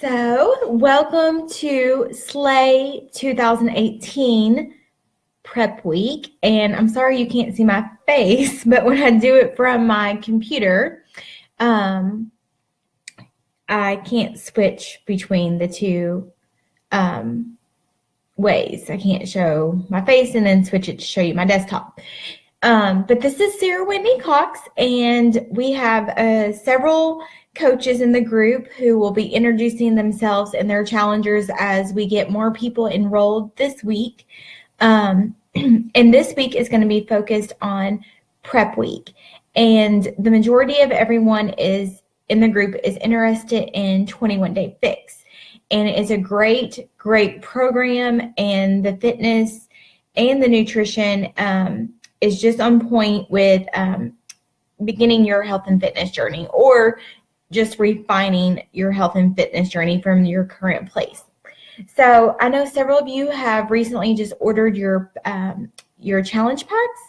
So, welcome to Slay 2018 Prep Week. And I'm sorry you can't see my face, but when I do it from my computer, I can't switch between the two ways. I can't show my face and then switch it to show you my desktop. But this is Sarah Whitney Cox, and we have several coaches in the group who will be introducing themselves and their challengers as we get more people enrolled this week. And this week is going to be focused on Prep Week. And the majority of everyone is in the group is interested in 21 Day Fix. And it is a great, great program, and the fitness and the nutrition is just on point with beginning your health and fitness journey, or just refining your health and fitness journey from your current place. So I know several of you have recently just ordered your challenge packs,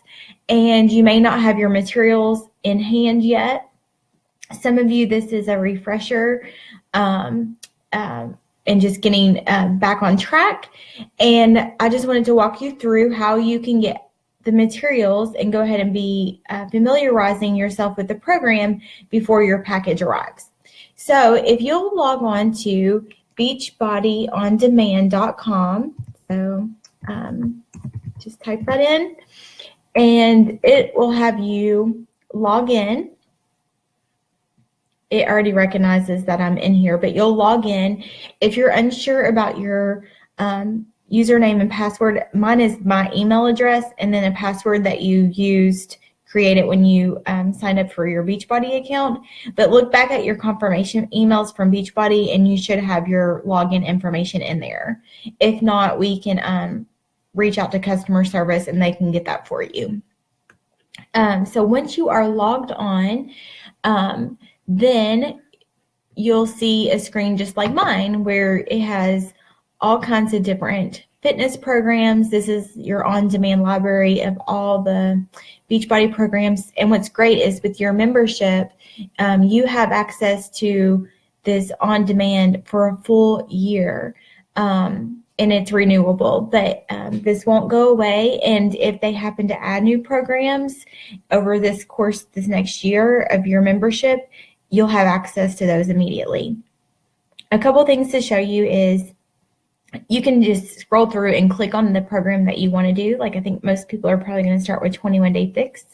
and you may not have your materials in hand yet. Some of you, this is a refresher and just getting back on track. And I just wanted to walk you through how you can get the materials and go ahead and be familiarizing yourself with the program before your package arrives. So if you'll log on to beachbodyondemand.com, so just type that in, and it will have you log in. It already recognizes that I'm in here, but you'll log in. If you're unsure about your username and password, mine is my email address and then a password that you used, created when you signed up for your Beachbody account. But look back at your confirmation emails from Beachbody, and you should have your login information in there. If not, we can reach out to customer service and they can get that for you. So once you are logged on, then you'll see a screen just like mine where it has all kinds of different fitness programs. This is your on-demand library of all the Beachbody programs. And what's great is with your membership, you have access to this on-demand for a full year. And it's renewable, but this won't go away. And if they happen to add new programs over this next year of your membership, you'll have access to those immediately. A couple things to show you is you can just scroll through and click on the program that you want to do. Like, I think most people are probably going to start with 21 Day Fix.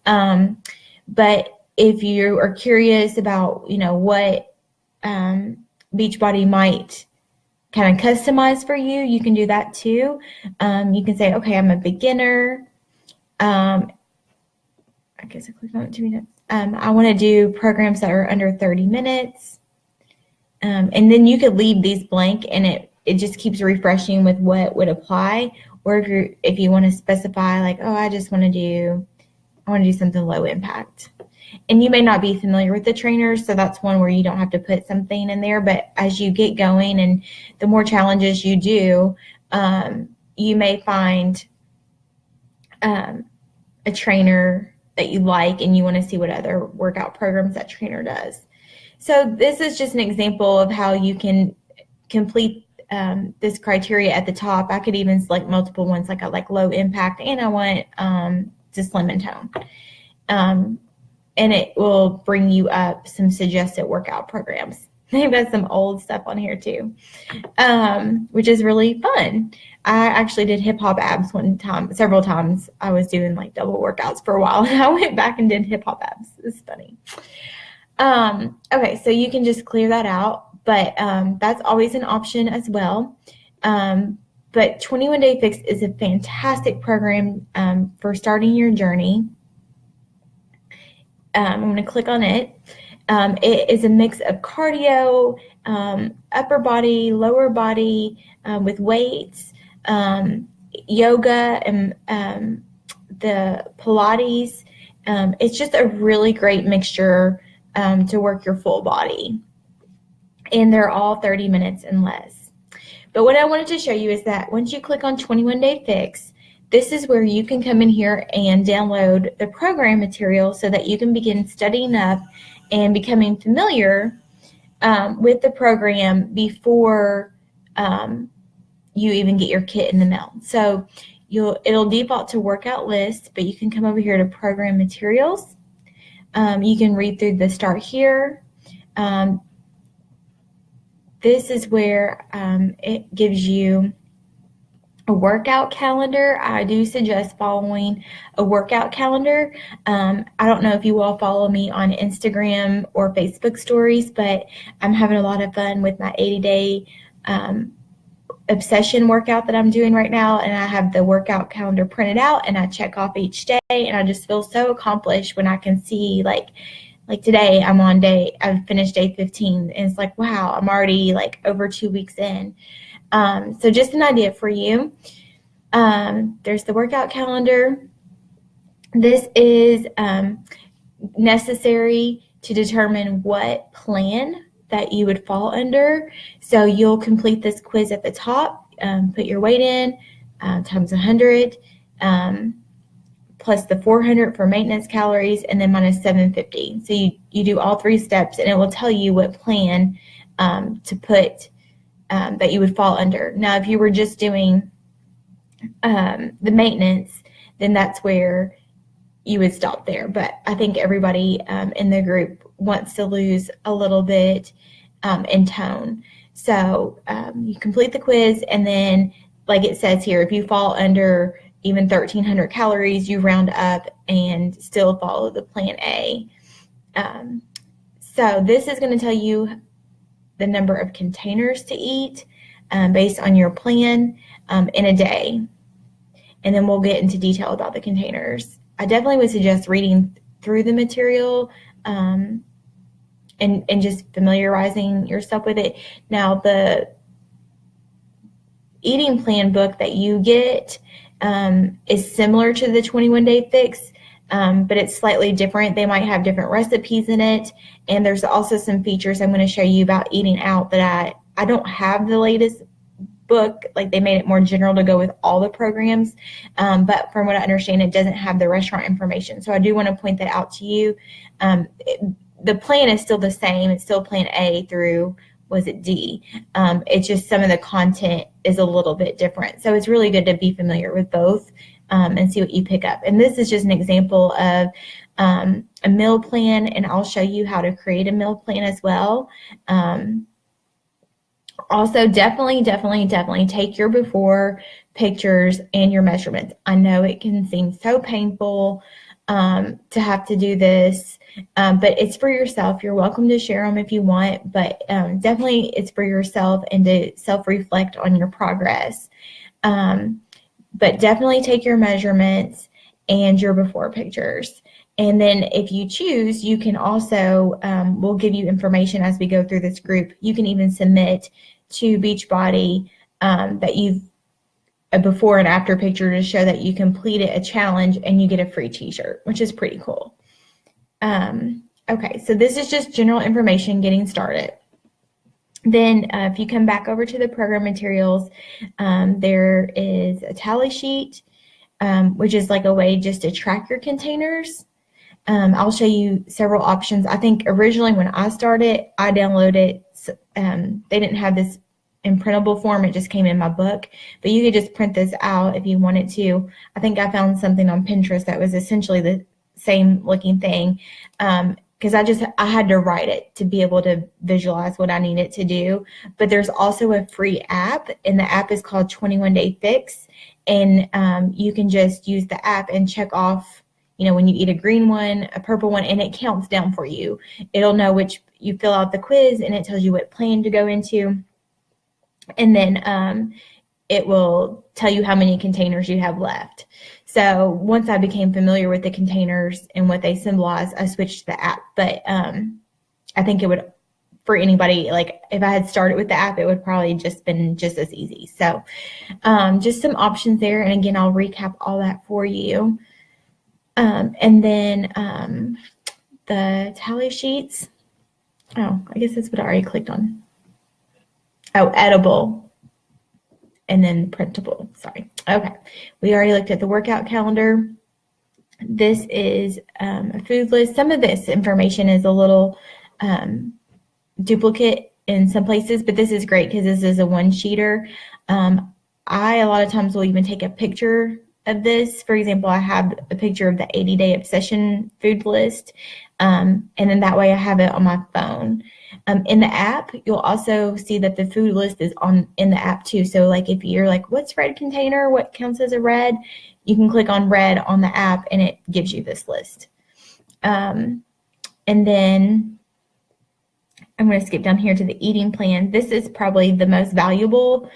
But if you are curious about, what Beachbody might kind of customize for you, you can do that too. You can say, okay, I'm a beginner. I guess I clicked on it 2 minutes. I want to do programs that are under 30 minutes. And then you could leave these blank, and it just keeps refreshing with what would apply. Or if you want to specify, like, oh, I want to do something low impact. And you may not be familiar with the trainers, so that's one where you don't have to put something in there. But as you get going and the more challenges you do, you may find a trainer that you like, and you want to see what other workout programs that trainer does. So this is just an example of how you can complete this criteria at the top. I could even select multiple ones, like I like low impact, and I want to slim and tone. And it will bring you up some suggested workout programs. They've got some old stuff on here too, which is really fun. I actually did hip hop abs several times. I was doing like double workouts for a while, and I went back and did hip hop abs. It's funny. Okay, so you can just clear that out, but that's always an option as well. But 21 Day Fix is a fantastic program for starting your journey. I'm going to click on it. It is a mix of cardio, upper body, lower body, with weights, yoga, and the Pilates. It's just a really great mixture to work your full body. And they're all 30 minutes and less. But what I wanted to show you is that once you click on 21 Day Fix, this is where you can come in here and download the program material so that you can begin studying up and becoming familiar with the program before you even get your kit in the mail. So it'll default to workout list, but you can come over here to program materials. You can read through the start here. This is where it gives you a workout calendar. I do suggest following a workout calendar. I don't know if you all follow me on Instagram or Facebook stories, but I'm having a lot of fun with my 80-day obsession workout that I'm doing right now, and I have the workout calendar printed out, and I check off each day, and I just feel so accomplished when I can see like today I've finished day 15, and it's like, wow, I'm already like over 2 weeks in. So just an idea for you. There's the workout calendar. This is necessary to determine what plan that you would fall under. So you'll complete this quiz at the top, put your weight in, times 100, plus the 400 for maintenance calories, and then minus 750. So you do all 3 steps, and it will tell you what plan to put that you would fall under. Now, if you were just doing the maintenance, then that's where you would stop there. But I think everybody in the group wants to lose a little bit in tone. So you complete the quiz, and then, like it says here, if you fall under even 1,300 calories, you round up and still follow the plan A. So this is going to tell you the number of containers to eat based on your plan in a day. And then we'll get into detail about the containers. I definitely would suggest reading through the material and just familiarizing yourself with it. Now, the eating plan book that you get is similar to the 21-day fix, but it's slightly different. They might have different recipes in it, and there's also some features I'm going to show you about eating out that I don't have the latest book. Like, they made it more general to go with all the programs, but from what I understand, it doesn't have the restaurant information. So I do want to point that out to you. The plan is still the same. It's still plan A through, was it D? It's just some of the content is a little bit different. So it's really good to be familiar with both and see what you pick up. And this is just an example of a meal plan, and I'll show you how to create a meal plan as well. Also, definitely take your before pictures and your measurements. I know it can seem so painful to have to do this, but it's for yourself. You're welcome to share them if you want, but definitely it's for yourself and to self-reflect on your progress. But definitely take your measurements and your before pictures. And then if you choose, you can also, we'll give you information as we go through this group. You can even submit to Beachbody that you've a before and after picture to show that you completed a challenge, and you get a free t-shirt, which is pretty cool. Okay, so this is just general information getting started. Then if you come back over to the program materials, there is a tally sheet, which is like a way just to track your containers. I'll show you several options. I think originally when I started, I downloaded, they didn't have this in printable form, it just came in my book, but you could just print this out if you wanted to. I think I found something on Pinterest that was essentially the same looking thing, because I had to write it to be able to visualize what I needed to do. But there's also a free app, and the app is called 21-Day Fix, and you can just use the app and check off, you know, when you eat a green one, a purple one, and it counts down for you. It'll know which, you fill out the quiz, and it tells you what plan to go into, and then it will tell you how many containers you have left. So once I became familiar with the containers and what they symbolize, I switched to the app. But I think it would, for anybody, like if I had started with the app, it would probably just been just as easy. So just some options there. And again, I'll recap all that for you. And then the tally sheets. Oh, I guess that's what I already clicked on. Oh, edible. And then printable, sorry. Okay, we already looked at the workout calendar. This is a food list. Some of this information is a little duplicate in some places, but this is great because this is a one-sheeter. I a lot of times will even take a picture of this. For example, I have a picture of the 80-day obsession food list, and then that way I have it on my phone. In the app, you'll also see that the food list is in the app too. So like if you're like, what's red container? What counts as a red? You can click on red on the app and it gives you this list. And then I'm going to skip down here to the eating plan. This is probably the most valuable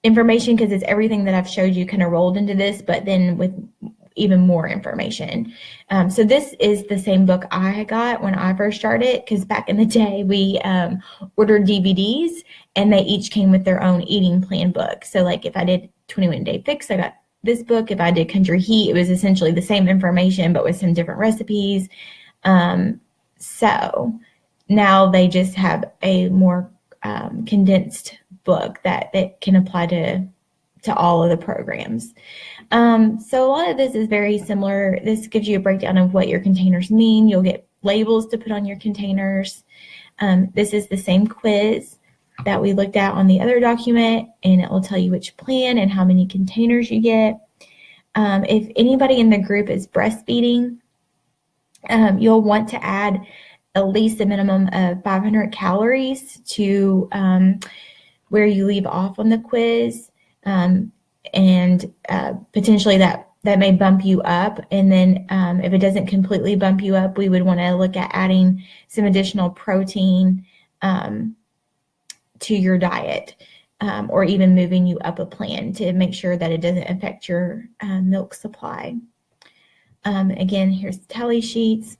information because it's everything that I've showed you kind of rolled into this, but then with even more information. So this is the same book I got when I first started, because back in the day we ordered DVDs and they each came with their own eating plan book. So like if I did 21 Day Fix, I got this book. If I did Country Heat, it was essentially the same information but with some different recipes. So now they just have a more condensed book that can apply to all of the programs. So a lot of this is very similar. This gives you a breakdown of what your containers mean. You'll get labels to put on your containers. This is the same quiz that we looked at on the other document, and it will tell you which plan and how many containers you get. If anybody in the group is breastfeeding, you'll want to add at least a minimum of 500 calories to where you leave off on the quiz, and potentially that may bump you up. And then if it doesn't completely bump you up, we would want to look at adding some additional protein to your diet, or even moving you up a plan to make sure that it doesn't affect your milk supply. Again, here's the tally sheets.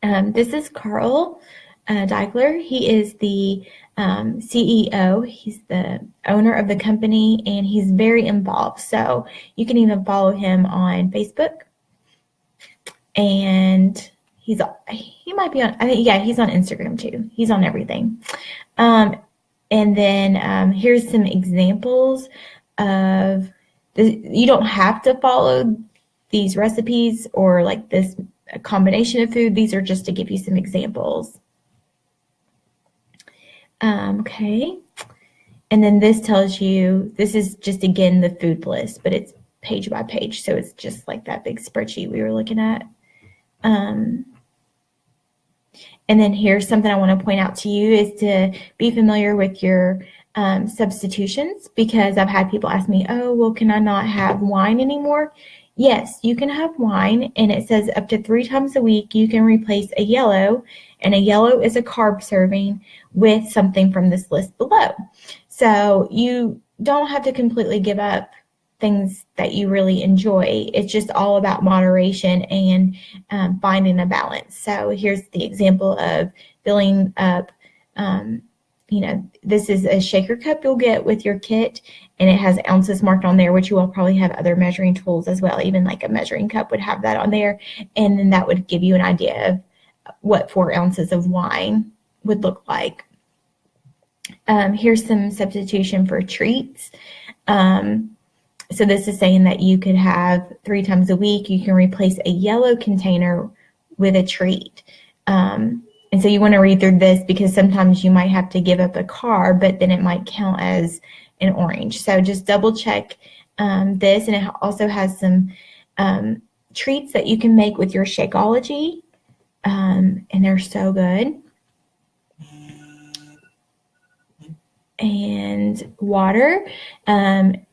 This is Carl Daikeler. He is the CEO. He's the owner of the company, and he's very involved. So you can even follow him on Facebook. And he might be on, I think, yeah, he's on Instagram too. He's on everything. And then here's some examples of you don't have to follow these recipes or like this combination of food. These are just to give you some examples. Okay. And then this tells you, this is just, again, the food list, but it's page by page. So it's just like that big spreadsheet we were looking at. And then here's something I want to point out to you is to be familiar with your substitutions, because I've had people ask me, oh, well, can I not have wine anymore? Yes, you can have wine, and it says up to 3 times a week you can replace a yellow, and a yellow is a carb serving, with something from this list below. So you don't have to completely give up things that you really enjoy. It's just all about moderation and finding a balance. So here's the example of filling up, this is a shaker cup you'll get with your kit, and it has ounces marked on there, which you will probably have other measuring tools as well. Even like a measuring cup would have that on there. And then that would give you an idea of what 4 ounces of wine would look like. Here's some substitution for treats. So this is saying that you could have 3 times a week, you can replace a yellow container with a treat. And so you want to read through this, because sometimes you might have to give up a carb, but then it might count as an orange. So just double check this. And it also has some treats that you can make with your Shakeology. And they're so good. And water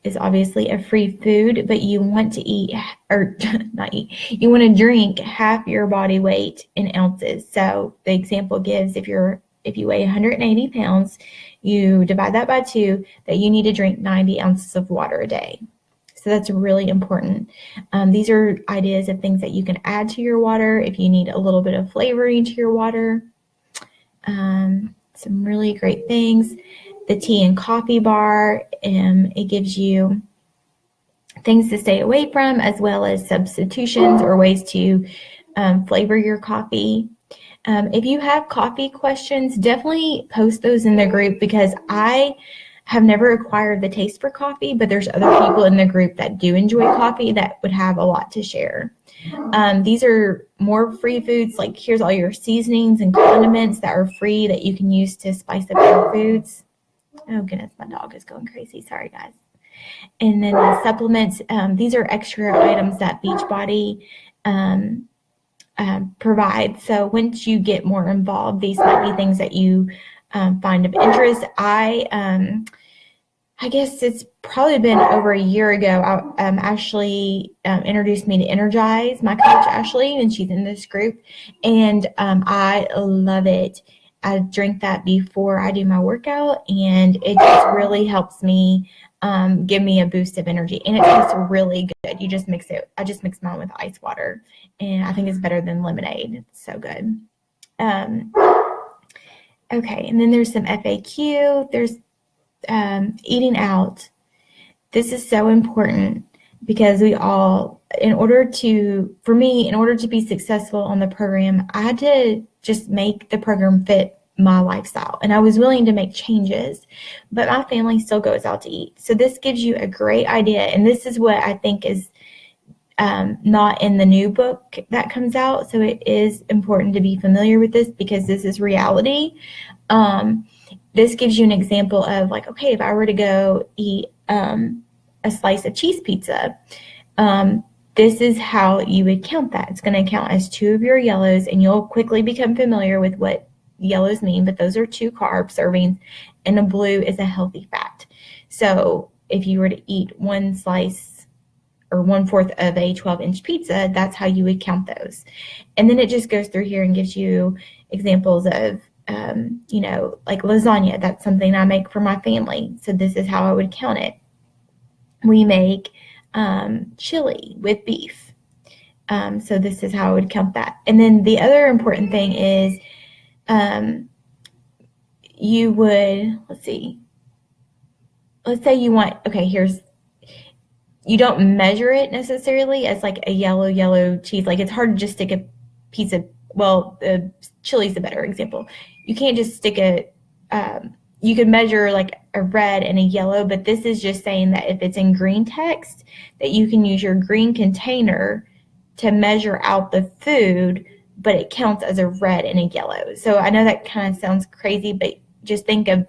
is obviously a free food, but you want to eat, or not eat, you want to drink half your body weight in ounces. So the example gives, if you weigh 180 pounds, you divide that by 2, that you need to drink 90 ounces of water a day. So that's really important. These are ideas of things that you can add to your water if you need a little bit of flavoring to your water. Some really great things. The tea and coffee bar, it gives you things to stay away from, as well as substitutions or ways to flavor your coffee. If you have coffee questions, definitely post those in the group, because I have never acquired the taste for coffee, but there's other people in the group that do enjoy coffee that would have a lot to share. These are more free foods. Like here's all your seasonings and condiments that are free that you can use to spice up your foods. Oh goodness, my dog is going crazy. Sorry guys. And then the supplements. These are extra items that Beachbody provide. So once you get more involved, these might be things that you find of interest. I guess it's probably been over a year ago. Ashley introduced me to Energize, my coach Ashley, and she's in this group, and I love it. I drink that before I do my workout, and it just really helps me give me a boost of energy, and it tastes really good. You just mix it. I just mix mine with ice water, and I think it's better than lemonade. It's so good. Okay, and then there's some FAQ. There's eating out. This is so important because in order to be successful on the program, I had to just make the program fit my lifestyle, and I was willing to make changes, but my family still goes out to eat. So this gives you a great idea, and this is what I think is not in the new book that comes out. So it is important to be familiar with this because this is reality. This gives you an example of like, okay, if I were to go eat a slice of cheese pizza, this is how you would count that. It's going to count as 2 of your yellows, and you'll quickly become familiar with what yellows mean, but those are 2 carb servings, and a blue is a healthy fat. So if you were to eat 1 slice or 1/4 of a 12-inch pizza, that's how you would count those. And then it just goes through here and gives you examples of like lasagna. That's something I make for my family. So this is how I would count it. We make chili with beef. So this is how I would count that. And then the other important thing is you would, let's say you want, you don't measure it necessarily as like a yellow cheese. Like it's hard to just stick a piece of, chili's the better example. You can't just stick you can measure like a red and a yellow, but this is just saying that if it's in green text, that you can use your green container to measure out the food, but it counts as a red and a yellow. So I know that kind of sounds crazy, but just think of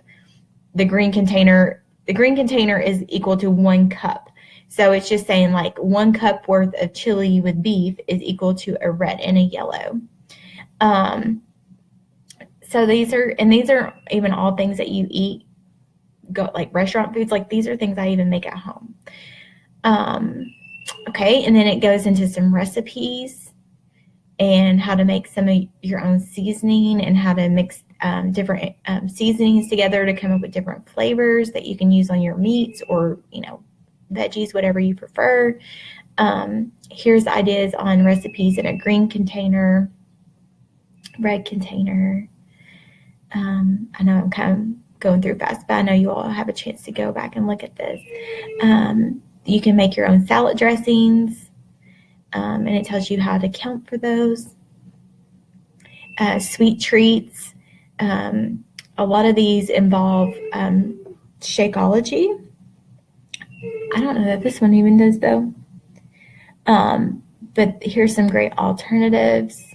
the green container. The green container is equal to 1 cup. So it's just saying like 1 cup worth of chili with beef is equal to a red and a yellow. So these are even all things that you eat, like restaurant foods. Like these are things I even make at home. Okay, and then it goes into some recipes and how to make some of your own seasoning and how to mix different seasonings together to come up with different flavors that you can use on your meats or, veggies, whatever you prefer. Here's ideas on recipes in a green container, red container. I know I'm kind of going through fast, but I know you all have a chance to go back and look at this. You can make your own salad dressings, and it tells you how to count for those. Sweet treats. A lot of these involve Shakeology. I don't know that this one even does though. But here's some great alternatives.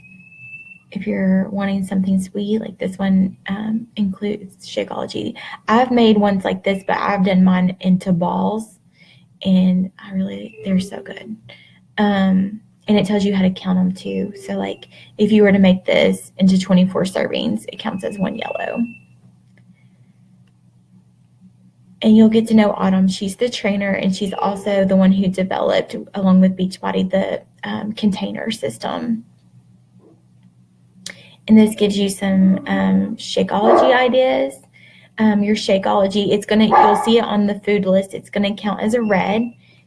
If you're wanting something sweet, like this one includes Shakeology. I've made ones like this, but I've done mine into balls, and they're so good. And it tells you how to count them too. So like if you were to make this into 24 servings, it counts as 1 yellow. And you'll get to know Autumn. She's the trainer, and she's also the one who developed, along with Beachbody, the container system. And this gives you some Shakeology ideas. Your Shakeology, you'll see it on the food list. It's going to count as a red.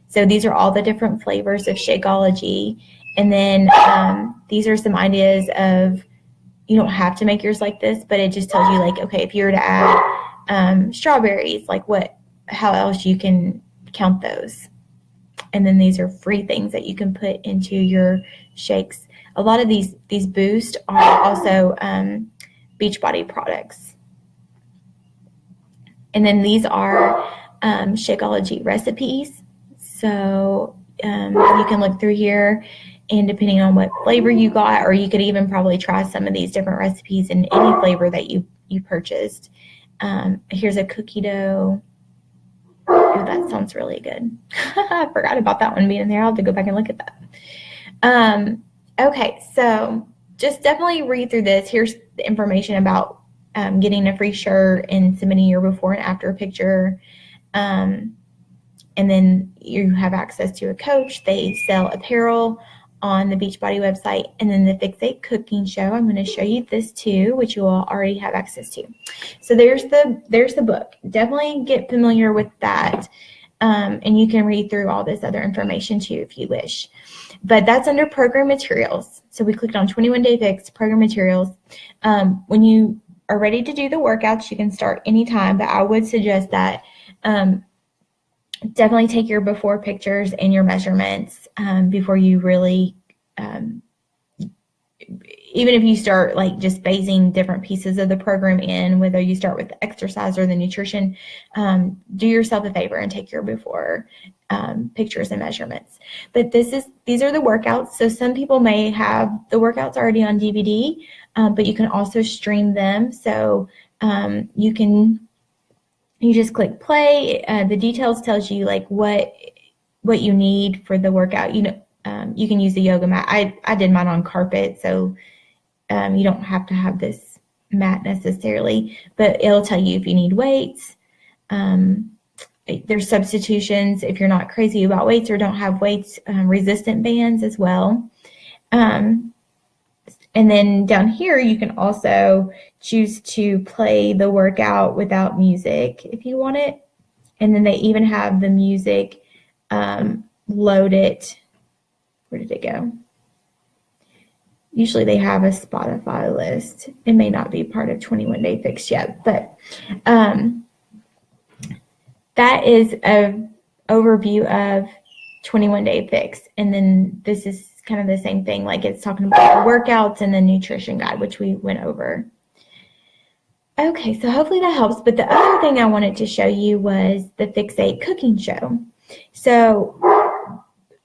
So these are all the different flavors of Shakeology. And then these are some ideas of, you don't have to make yours like this, but it just tells you like, okay, if you were to add strawberries, like how else you can count those. And then these are free things that you can put into your shakes. A lot of these Boost are also Beachbody products. And then these are Shakeology recipes. So you can look through here, and depending on what flavor you got, or you could even probably try some of these different recipes in any flavor that you purchased. Here's a cookie dough. Oh, that sounds really good. I forgot about that one being in there. I'll have to go back and look at that. Okay, so just definitely read through this. Here's the information about getting a free shirt and submitting your before and after picture. And then you have access to a coach. They sell apparel on the Beachbody website. And then the Fix8 cooking show, I'm going to show you this too, which you will already have access to. So there's the book. Definitely get familiar with that. And you can read through all this other information too if you wish. But that's under program materials. So we clicked on 21 Day Fix, program materials. When you are ready to do the workouts, you can start anytime, but I would suggest that definitely take your before pictures and your measurements before you really, even if you start like just phasing different pieces of the program in, whether you start with the exercise or the nutrition, do yourself a favor and take your before pictures and measurements. But these are the workouts. So some people may have the workouts already on DVD, but you can also stream them. So you just click play. The details tells you like what you need for the workout. You can use the yoga mat. I did mine on carpet, so you don't have to have this mat necessarily, but it'll tell you if you need weights. There's substitutions if you're not crazy about weights or don't have weights, resistant bands as well. And then down here, you can also choose to play the workout without music if you want it. And then they even have the music loaded. Where did it go? Usually they have a Spotify list. It may not be part of 21 Day Fix yet, but that is an overview of 21 Day Fix. And then this is kind of the same thing, like it's talking about the workouts and the nutrition guide, which we went over. Okay, so hopefully that helps. But the other thing I wanted to show you was the Fix8 cooking show. So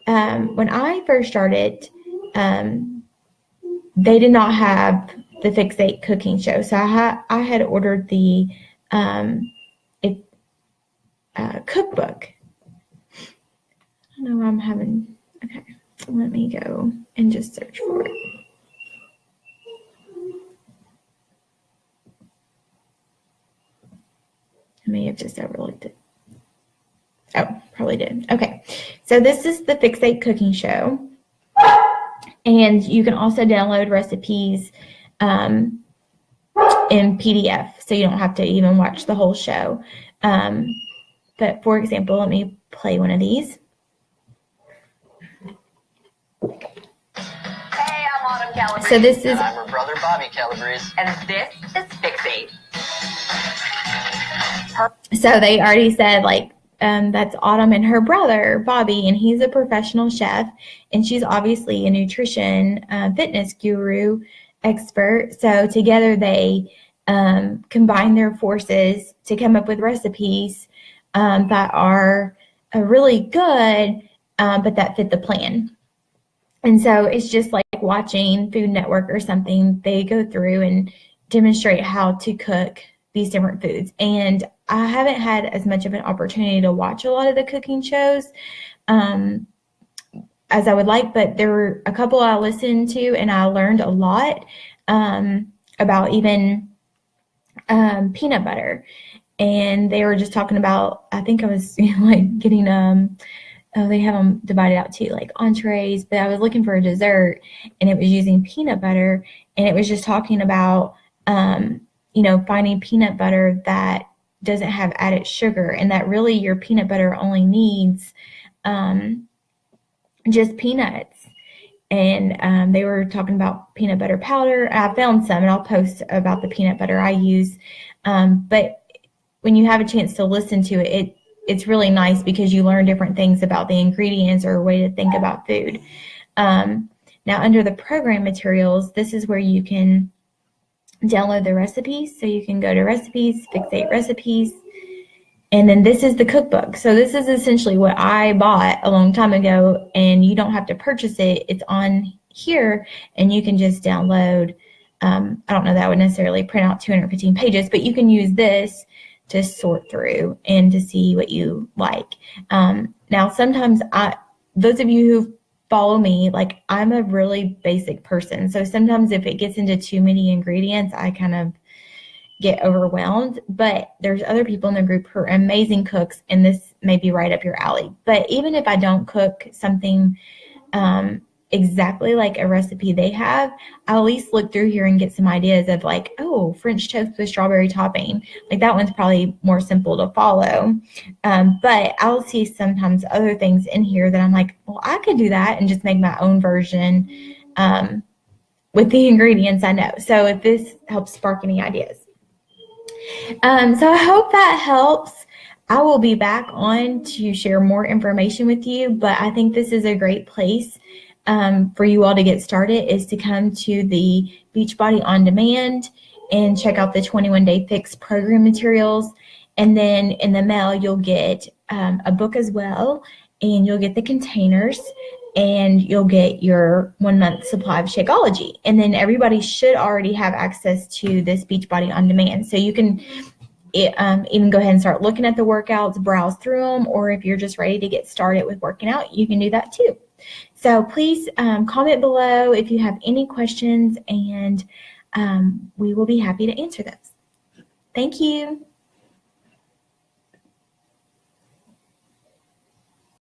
when I first started, they did not have the Fix8 cooking show. So I had ordered the cookbook. I don't know why I'm having, okay. Let me go and just search for it. I may have just overlooked it. Oh, probably did. Okay, so this is the Fix8 cooking show. And you can also download recipes in PDF, so you don't have to even watch the whole show. But for example, let me play one of these. Hey, I'm Autumn Calabrese. So this is... And I'm her brother, Bobby Calabrese. And this is Fix8. So they already said, like, that's Autumn and her brother, Bobby, and he's a professional chef, and she's obviously a nutrition fitness guru expert. So together they combine their forces to come up with recipes that are really good, but that fit the plan. And so it's just like watching Food Network or something. They go through and demonstrate how to cook these different foods. And I haven't had as much of an opportunity to watch a lot of the cooking shows as I would like, but there were a couple I listened to and I learned a lot about even peanut butter. And they were just talking about, I think I was like getting they have them divided out too, like entrees, but I was looking for a dessert and it was using peanut butter, and it was just talking about, finding peanut butter that doesn't have added sugar, and that really your peanut butter only needs just peanuts. And they were talking about peanut butter powder. I found some, and I'll post about the peanut butter I use. But when you have a chance to listen to it, it's really nice because you learn different things about the ingredients or a way to think about food. Now, under the program materials, this is where you can download the recipes. So you can go to recipes, Fix8 recipes, And then this is the cookbook. So this is essentially what I bought a long time ago, and you don't have to purchase it. It's on here, and you can just download. I don't know that I would necessarily print out 215 pages, but you can use this to sort through and to see what you like. Now, sometimes those of you who follow me, like, I'm a really basic person. So sometimes if it gets into too many ingredients, I kind of get overwhelmed, but there's other people in the group who are amazing cooks, and this may be right up your alley. But even if I don't cook something exactly like a recipe they have, I'll at least look through here and get some ideas of, like, oh, French toast with strawberry topping. Like, that one's probably more simple to follow. But I'll see sometimes other things in here that I'm like, well, I could do that and just make my own version with the ingredients I know. So if this helps spark any ideas. So I hope that helps. I will be back on to share more information with you, but I think this is a great place for you all to get started, is to come to the Beachbody On Demand and check out the 21-Day Fix program materials. And then in the mail, you'll get a book as well, and you'll get the containers, and you'll get your 1-month supply of Shakeology. And then everybody should already have access to this Beachbody On Demand. So you can even go ahead and start looking at the workouts, browse through them, or if you're just ready to get started with working out, you can do that too. So please comment below if you have any questions, and we will be happy to answer those. Thank you.